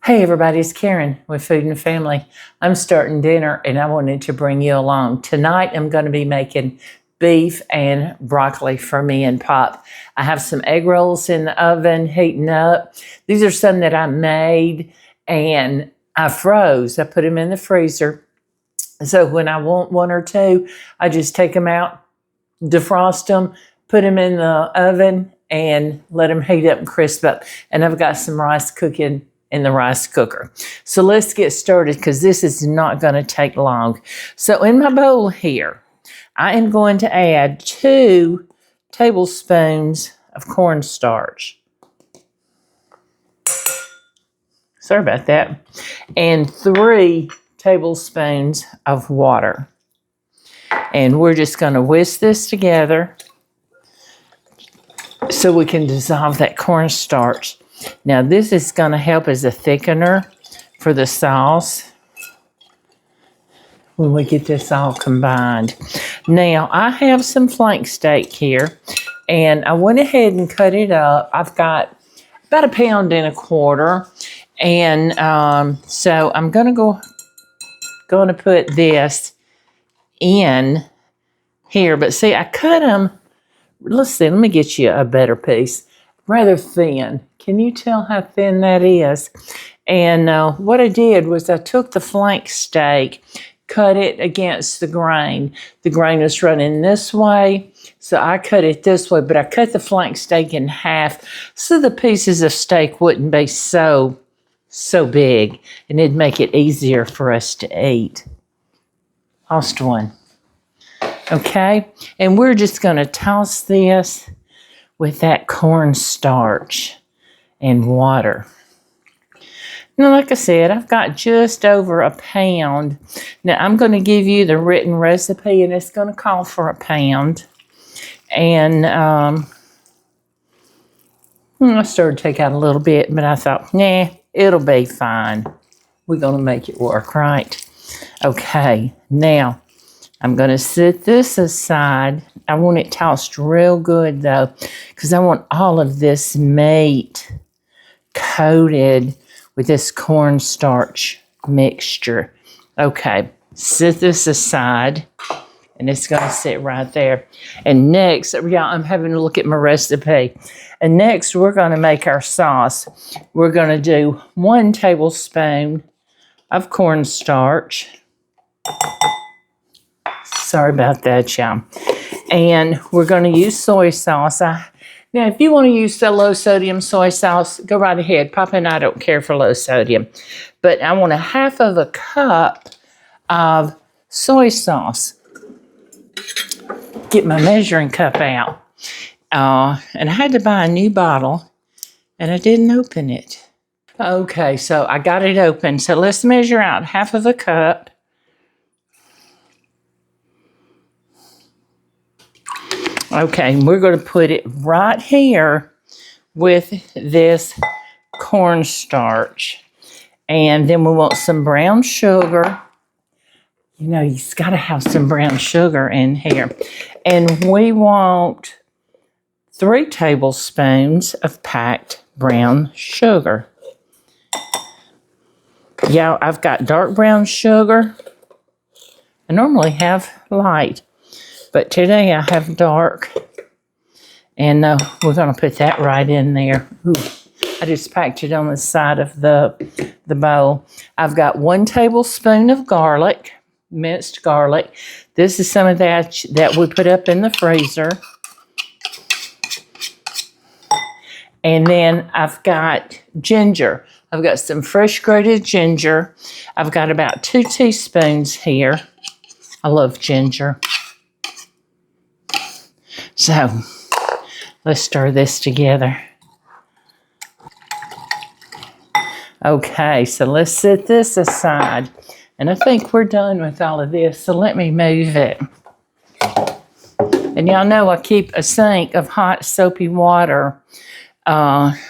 Hey everybody, it's Karen with Food and Family. I'm starting dinner and I wanted to bring you along. Tonight I'm going to be making beef and broccoli for me and Pop. I have some egg rolls in the oven heating up. These are some that I made and I froze. I put them in the freezer. So when I want one or two, I just take them out, defrost them, put them in the oven and let them heat up and crisp up. And I've got some rice cooking in the rice cooker. So let's get started because this is not going to take long. So in my bowl here, I am going to add 2 tablespoons of cornstarch. Sorry about that. And 3 tablespoons of water. And we're just going to whisk this together so we can dissolve that cornstarch. Now this is going to help as a thickener for the sauce when we get this all combined. Now I have some flank steak here and I went ahead and cut it up. I've got about 1.25 pounds and so I'm going to put this in here. But see, I cut them, let's see, let me get you a better piece. Rather thin. Can you tell how thin that is? And what I did was I took the flank steak, cut it against the grain. The grain was running this way, so I cut it this way, but I cut the flank steak in half so the pieces of steak wouldn't be so big, and it'd make it easier for us to eat. Lost one. Okay, and we're just going to toss this with that cornstarch and water. Now, like I said, I've got just over 1 pound. Now, I'm going to give you the written recipe, and it's going to call for 1 pound. And I started to take out a little bit, but I thought, nah, it'll be fine. We're going to make it work, right? Okay, now I'm going to set this aside. I want it tossed real good, though, because I want all of this meat coated with this cornstarch mixture. Okay, set this aside, and it's going to sit right there. And next, yeah, I'm having a look at my recipe. And next, we're going to make our sauce. We're going to do 1 tablespoon of cornstarch. Sorry about that, y'all. And we're going to use soy sauce. Now, if you want to use the low sodium soy sauce, go right ahead. Papa and I don't care for low sodium. But I want 1/2 cup of soy sauce. Get my measuring cup out. And I had to buy a new bottle, and I didn't open it. Okay, so I got it open. So let's measure out 1/2 cup. Okay, and we're going to put it right here with this cornstarch. And then we want some brown sugar. You know, you've got to have some brown sugar in here. And we want 3 tablespoons of packed brown sugar. Yeah, I've got dark brown sugar. I normally have light, but today I have dark, and we're going to put that right in there. Ooh, I just packed it on the side of the bowl. I've got 1 tablespoon of garlic, minced garlic. This is some of that we put up in the freezer. And then I've got ginger. I've got some fresh grated ginger. I've got about 2 teaspoons here. I love ginger. So, let's stir this together. Okay, so let's set this aside. And I think we're done with all of this, so let me move it. And y'all know I keep a sink of hot soapy water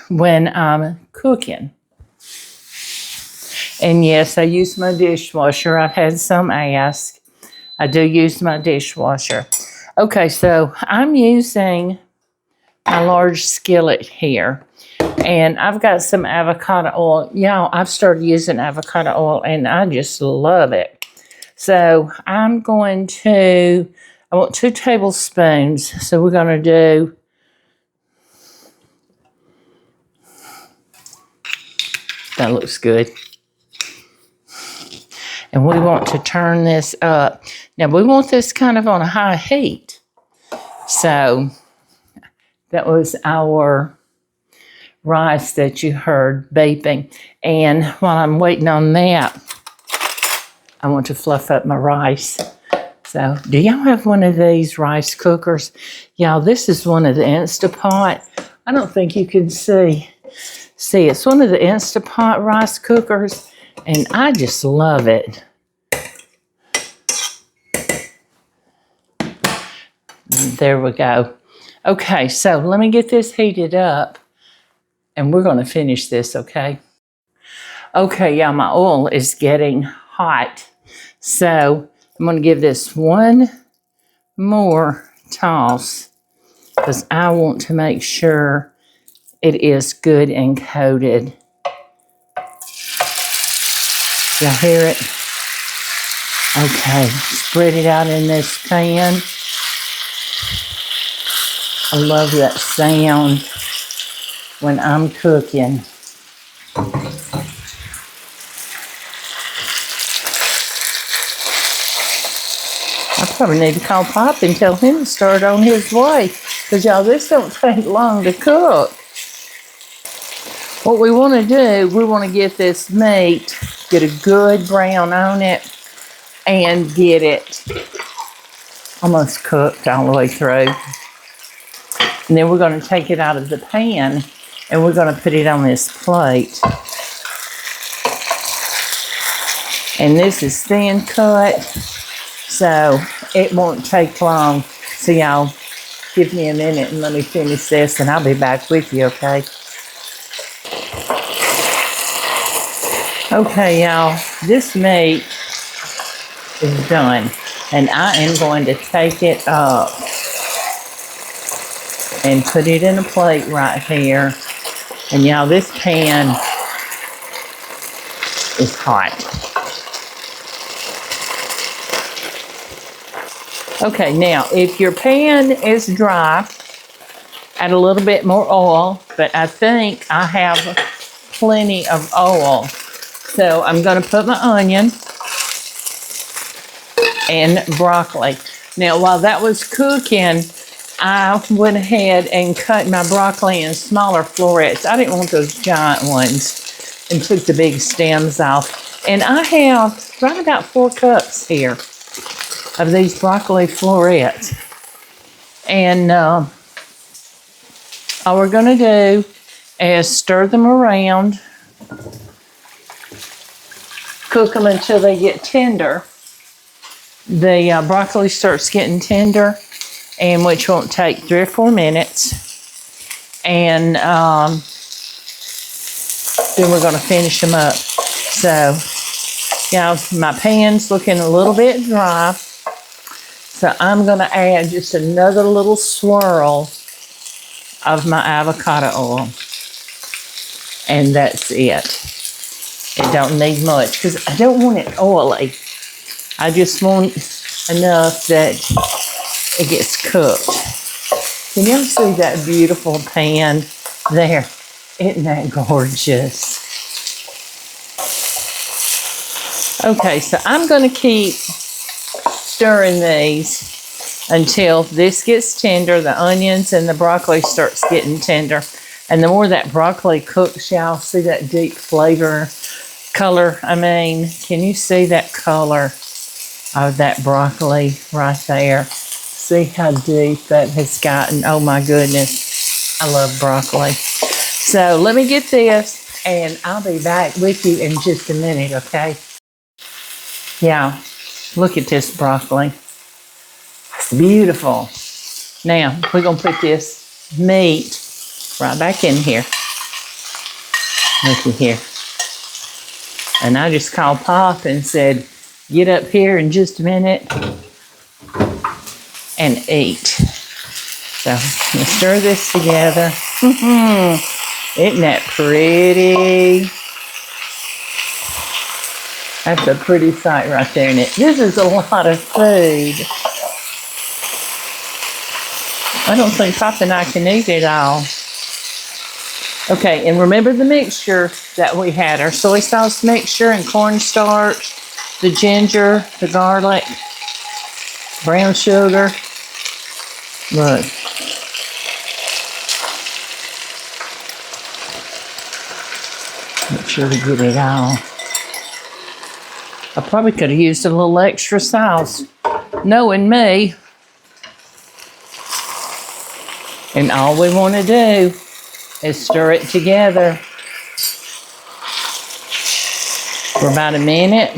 when I'm cooking. And yes, I use my dishwasher. I've had some ask. I do use my dishwasher. Okay, so I'm using my large skillet here. And I've got some avocado oil. Y'all, I've started using avocado oil and I just love it. So I want 2 tablespoons. So we're going to do that. Looks good. And we want to turn this up. Now we want this kind of on a high heat. So that was our rice that you heard beeping. And while I'm waiting on that, I want to fluff up my rice. So do y'all have one of these rice cookers? Y'all, this is one of the Instapot. I don't think you can see. See, it's one of the Instapot rice cookers, and I just love it. There we go. Okay, so let me get this heated up, and we're going to finish this, okay? Okay, yeah, my oil is getting hot. So I'm going to give this one more toss because I want to make sure it is good and coated. Y'all hear it? Okay, spread it out in this pan. I love that sound when I'm cooking. I probably need to call Pop and tell him to start on his way. Because y'all, this don't take long to cook. What we want to do, we want to get this meat, get a good brown on it, and get it almost cooked all the way through. And then we're going to take it out of the pan, and we're going to put it on this plate. And this is thin cut, so it won't take long. So y'all, give me a minute and let me finish this, and I'll be back with you, okay? Okay, y'all, this meat is done, and I am going to take it up and put it in a plate right here. And y'all, this pan is hot. Okay, now, if your pan is dry, add a little bit more oil, but I think I have plenty of oil. So I'm going to put my onion and broccoli. Now, while that was cooking, I went ahead and cut my broccoli in smaller florets. I didn't want those giant ones, and took the big stems off. And I have right about 4 cups here of these broccoli florets. And all we're going to do is stir them around, cook them until they get tender. The broccoli starts getting tender, and which won't take 3 or 4 minutes. And then we're going to finish them up. So, y'all, my pan's looking a little bit dry. So I'm going to add just another little swirl of my avocado oil. And that's it. It don't need much because I don't want it oily. I just want enough that it gets cooked. Can y'all see that beautiful pan there? Isn't that gorgeous? Okay, so I'm going to keep stirring these until this gets tender. The onions and the broccoli starts getting tender. And the more that broccoli cooks, y'all see that deep color. I mean, can you see that color of that broccoli right there? See how deep that has gotten. Oh my goodness. I love broccoli. So let me get this and I'll be back with you in just a minute, okay? Yeah, look at this broccoli. It's beautiful. Now, we're going to put this meat right back in here. Looky here. And I just called Pop and said, get up here in just a minute and eat. So, I'm going to stir this together. Isn't that pretty? That's a pretty sight right there, isn't it? This is a lot of food. I don't think Papa and I can eat it all. Okay, and remember the mixture that we had, our soy sauce mixture and cornstarch, the ginger, the garlic, brown sugar. Look. Make sure we get it all. I probably could have used a little extra sauce, knowing me. And all we want to do is stir it together for about a minute.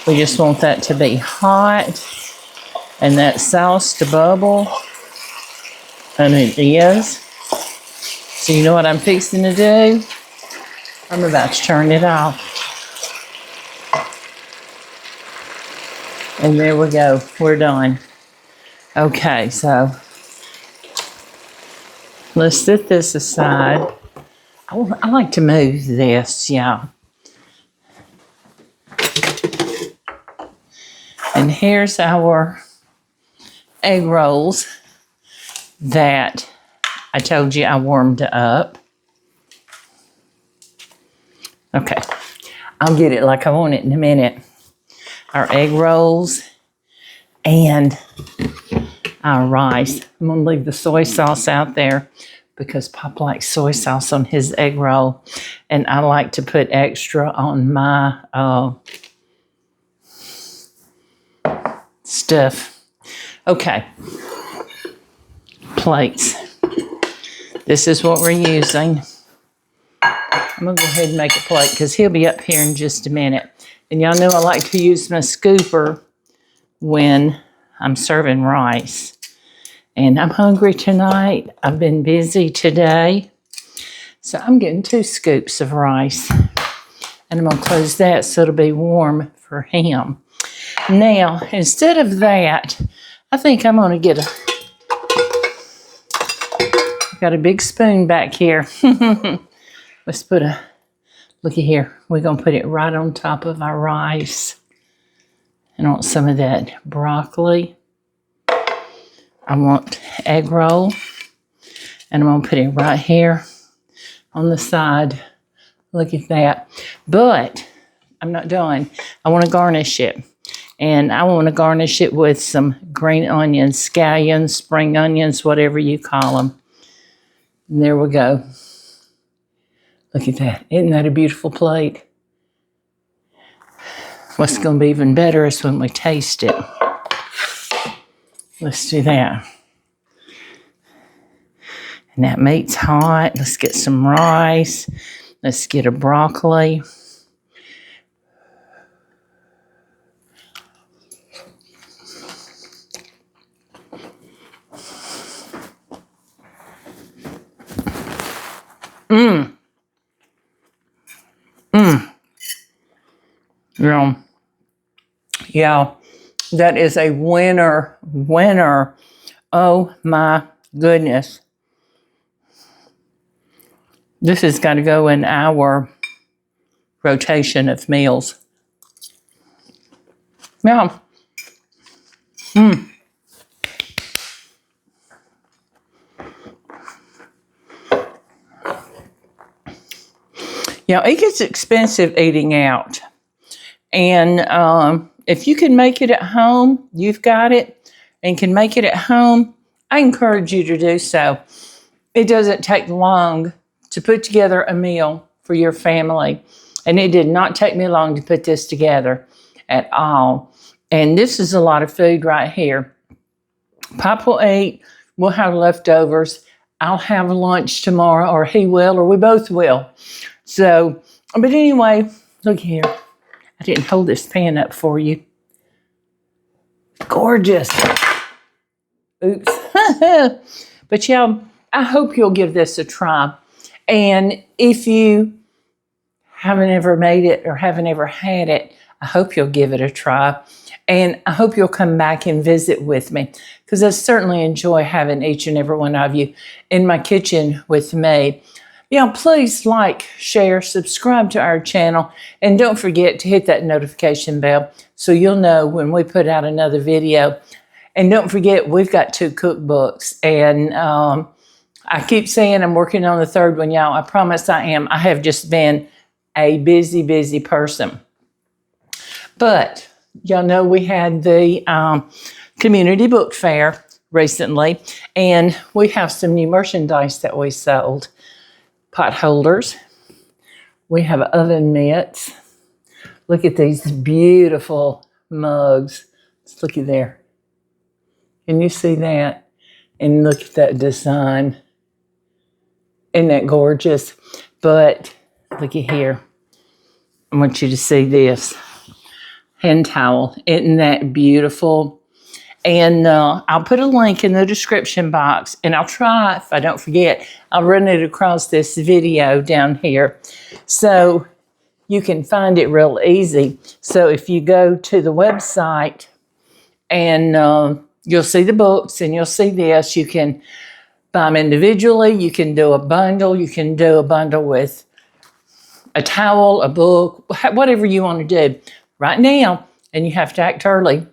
We just want that to be hot and that sauce to bubble. And it is. So you know what I'm fixing to do? I'm about to turn it off. And there we go. We're done. Okay, so let's set this aside. I like to move this, yeah. And here's our egg rolls that I told you I warmed up. Okay, I'll get it like I want it in a minute. Our egg rolls and our rice. I'm gonna leave the soy sauce out there because Pop likes soy sauce on his egg roll, and I like to put extra on my stuff. Okay, plates. This is what we're using. I'm gonna go ahead and make a plate because he'll be up here in just a minute. And y'all know I like to use my scooper when I'm serving rice. And I'm hungry tonight. I've been busy today. So I'm getting 2 scoops of rice. And I'm gonna close that so it'll be warm for him. Now, instead of that, I think I'm gonna get got a big spoon back here. Let's put looky here. We're gonna put it right on top of our rice. And I want some of that broccoli. I want egg roll. And I'm gonna put it right here on the side. Look at that. But I'm not done. I want to garnish it. And I want to garnish it with some green onions, scallions, spring onions, whatever you call them. And there we go. Look at that. Isn't that a beautiful plate? What's going to be even better is when we taste it. Let's do that. And that meat's hot. Let's get some rice. Let's get a broccoli. Yeah, that is a winner. Oh my goodness. This has got to go in our rotation of meals. Yeah. Yeah, it gets expensive eating out. And if you can make it at home, you've got it, and can make it at home, I encourage you to do so. It doesn't take long to put together a meal for your family. And it did not take me long to put this together at all. And this is a lot of food right here. Pop will eat. We'll have leftovers. I'll have lunch tomorrow, or he will, or we both will. So, but anyway, look here. I didn't hold this pan up for you. Gorgeous. Oops. But yeah, I hope you'll give this a try. And if you haven't ever made it or haven't ever had it, I hope you'll give it a try. And I hope you'll come back and visit with me, because I certainly enjoy having each and every one of you in my kitchen with me. Please like, share, subscribe to our channel, and don't forget to hit that notification bell so you'll know when we put out another video. And don't forget, we've got 2 cookbooks, and I keep saying I'm working on the 3rd one, y'all. I promise I am. I have just been a busy, busy person. But y'all know we had the community book fair recently, and we have some new merchandise that we sold. Pot holders. We have oven mitts. Look at these beautiful mugs. Let's look at there. Can you see that? And look at that design. Isn't that gorgeous? But look at here. I want you to see this. Hand towel. Isn't that beautiful? And I'll put a link in the description box, and I'll try, if I don't forget, I'll run it across this video down here so you can find it real easy. So if you go to the website, and you'll see the books, and you'll see this, you can buy them individually, you can do a bundle, you can do a bundle with a towel, a book, whatever you want to do right now. And you have to act early.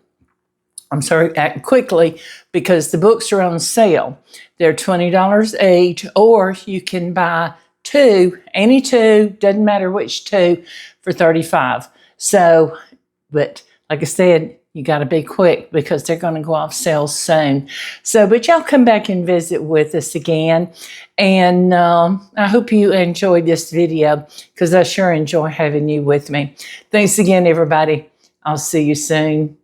Act quickly, because the books are on sale. They're $20 each, or you can buy 2, any 2, doesn't matter which 2, for $35. So, but like I said, you got to be quick, because they're going to go off sale soon. So, but y'all come back and visit with us again. And I hope you enjoyed this video, because I sure enjoy having you with me. Thanks again, everybody. I'll see you soon.